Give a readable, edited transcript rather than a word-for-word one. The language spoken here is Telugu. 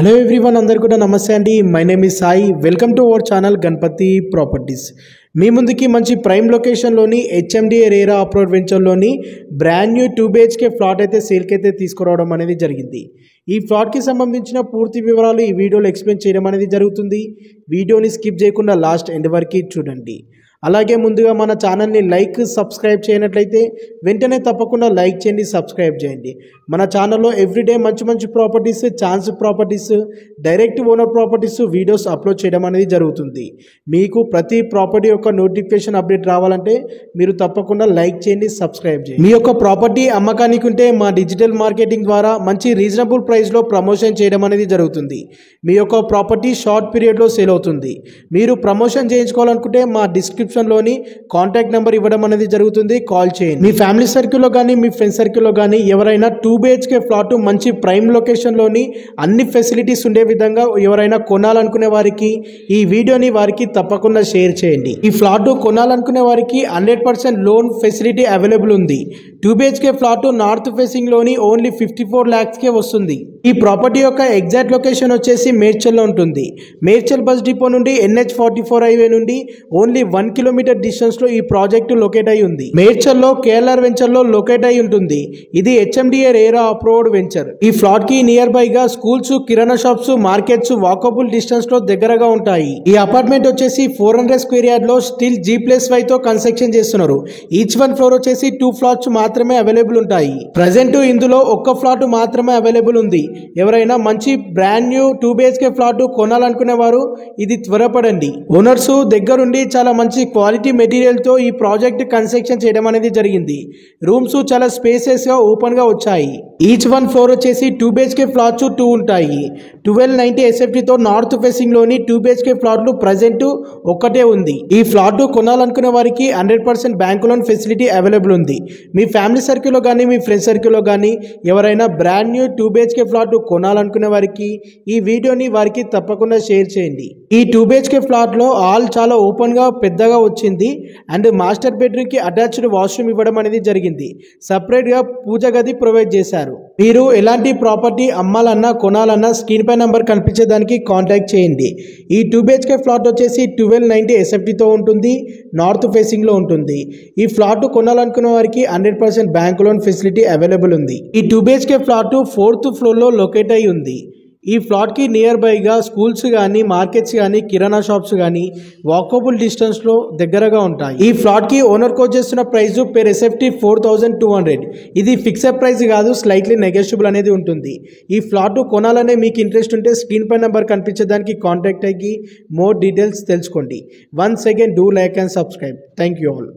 హలో ఎవ్రీవన్, అందరు కూడా నమస్తే అండి. My name is Sai. Welcome to our channel Ganapathi properties. మీ ముందుకి మంచి ప్రైమ్ లొకేషన్లోని హెచ్ఎండిఏ రేరా అప్రోడ్ వెంచర్లోని బ్రాండ్ న్యూ 2 BHK ఫ్లాట్ అయితే సేల్కి అయితే తీసుకురావడం అనేది జరిగింది. ఈ ఫ్లాట్కి సంబంధించిన పూర్తి వివరాలు ఈ వీడియోలో ఎక్స్ప్లెయిన్ చేయడం అనేది జరుగుతుంది. వీడియోని స్కిప్ చేయకుండా లాస్ట్ ఎండ్ వరకు చూడండి. అలాగే ముందుగా మన ఛానల్ని సబ్స్క్రైబ్ చేయనట్లయితే వెంటనే తప్పకుండా లైక్ చేయండి, సబ్స్క్రైబ్ చేయండి. మన ఛానల్లో ఎవ్రీడే మంచి properties, chance properties, direct owner properties videos upload చేయడం అనేది జరుగుతుంది. మీకు ప్రతి ప్రాపర్టీ యొక్క నోటిఫికేషన్ అప్డేట్ రావాలంటే మీరు తప్పకుండా లైక్ చేయండి, సబ్స్క్రైబ్ చేయండి. మీ యొక్క ప్రాపర్టీ అమ్మకానికి ఉంటే మా డిజిటల్ మార్కెటింగ్ ద్వారా మంచి రీజనబుల్ ప్రైస్లో ప్రమోషన్ చేయడం అనేది జరుగుతుంది. మీ యొక్క ప్రాపర్టీ షార్ట్ పీరియడ్లో సేల్ అవుతుంది. మీరు ప్రమోషన్ చేయించుకోవాలనుకుంటే మా డిస్క్రిప్షన్లోని కాంటాక్ట్ నెంబర్ ఇవ్వడం అనేది జరుగుతుంది. కాల్ చేయండి. మీ ఫ్యామిలీ సర్కిల్లో కానీ మీ ఫ్రెండ్ సర్కిల్లో కానీ ఎవరైనా 2 BHK ఫ్లాట్ మంచి ప్రైమ్ లొకేషన్లోని అన్ని ఫెసిలిటీస్ ఉండే విధంగా ఎవరైనా కొనాలనుకునే వారికి ఈ వీడియోని వారికి తప్పకుండా షేర్ చేయండి. ఈ ఫ్లాట్ కొనాలనుకునే వారికి 100% లోన్ ఫెసిలిటీ అవైలబుల్ ఉంది. 2 BHK ఫ్లాట్ నార్త్ ఫేసింగ్ లోని ఓన్లీ 54 lakhsకే వస్తుంది. ఈ ప్రాపర్టీ యొక్క ఎగ్జాక్ట్ లొకేషన్ వచ్చేసి మేడ్చల్లో ఉంటుంది. మేడ్చల్ బస్ డిపో నుండి NH44 హైవే నుండి ఓన్లీ 1 kilometer డిస్టెన్స్ లో ఈ ప్రాజెక్టు లొకేట్ అయి ఉంది. మేడ్చల్లో KLR వెంచర్ లో లొకేట్ అయి ఉంటుంది. ఇది హెచ్ఎండిఏ రేరా అప్రూవ్డ్ వెంచర్. ఈ ఫ్లాట్ కి నియర్ బై గా స్కూల్స్, కిరాణా షాప్స్, మార్కెట్స్ వాకబుల్ డిస్టెన్స్ లో దగ్గరగా ఉంటాయి. ఈ అపార్ట్మెంట్ వచ్చేసి 400 square yard లో స్టిల్ G+5 తో కన్స్ట్రక్షన్ చేస్తున్నారు. ఈచ్ వన్ ఫ్లోర్ వచ్చేసి 2 ఫ్లాట్స్ మాత్రమే అవైలబుల్ ఉంటాయి. ప్రజెంట్ ఇందులో ఒక్క ఫ్లాట్ మాత్రమే అవైలబుల్ ఉంది. ఎవరైనా మంచి బ్రాండ్ న్యూ 2 BHK ఫ్లాట్ కొనాలనుకునే వారు ఇది త్వరపడండి. ఓనర్స్ దగ్గరుండి చాలా మంచి క్వాలిటీ మెటీరియల్ తో ఈ ప్రాజెక్ట్ కన్స్ట్రక్షన్ చేయడం అనేది జరిగింది. రూమ్స్ చాలా స్పేసెస్ గా ఓపెన్ గా వచ్చాయి. ఈచ్ వన్ ఫ్లోర్ వచ్చేసి 2 BHK ఫ్లాట్స్ 2 ఉంటాయి. 1290 SFT తో నార్త్ ఫేసింగ్ లోని 2 BHK ఫ్లాట్లు ప్రజెంట్ ఒక్కటే ఉంది. ఈ ఫ్లాట్ కొనాలనుకునే వారికి 100% బ్యాంక్ లోన్ ఫెసిలిటీ అవైలబుల్ ఉంది. మీ ఫ్యామిలీ సర్కిల్లో కానీ మీ ఫ్రెండ్ సర్కిల్లో కానీ ఎవరైనా బ్రాండ్ న్యూ 2 BHK ఫ్లాట్ కొనాలనుకునే వారికి ఈ వీడియోని వారికి తప్పకుండా షేర్ చేయండి. ఈ 2 BHK ఫ్లాట్ లో హాల్ చాలా ఓపెన్ గా పెద్దగా వచ్చింది అండ్ మాస్టర్ బెడ్రూమ్ కి అటాచ్డ్ వాష్రూమ్ ఇవ్వడం అనేది జరిగింది. సపరేట్ గా పూజ గది ప్రొవైడ్ చేశారు. మీరు ఎలాంటి ప్రాపర్టీ అమ్మాలన్నా కొనాలన్నా స్క్రీన్ పై నంబర్ కనిపించేదానికి కాంటాక్ట్ చేయండి. ఈ 2 BHK ఫ్లాట్ వచ్చేసి 1290 SFT తో ఉంటుంది. నార్త్ ఫేసింగ్ లో ఉంటుంది. ఈ ఫ్లాట్ కొనాలనుకున్న వారికి 100% బ్యాంక్ లోన్ ఫెసిలిటీ అవైలబుల్ ఉంది. ఈ 2 BHK ఫ్లాట్ 4th ఫ్లోర్ లో లొకేట్ అయి ఉంది. ఈ ఫ్లాట్ కి నియర్ బై గా స్కూల్స్ కానీ, మార్కెట్స్ కానీ, కిరాణా షాప్స్ కానీ వాకబుల్ డిస్టెన్స్ లో దగ్గరగా ఉంటాయి. ఈ ఫ్లాట్ కి ఓనర్ కోట్ చేస్తున్న ప్రైస్ per SFT 4200. ఇది ఫిక్స్డ్ ప్రైస్ కాదు, స్లైట్లీ నెగోషియబుల్ అనేది ఉంటుంది. ఈ ఫ్లాట్ కొనాలనే మీకు ఇంట్రెస్ట్ ఉంటే స్క్రీన్ పై నెంబర్ కనిపించేదానికి కాంటాక్ట్ అయ్యి మోర్ డీటెయిల్స్ తెలుసుకోండి. Once again do like and subscribe. Thank you all.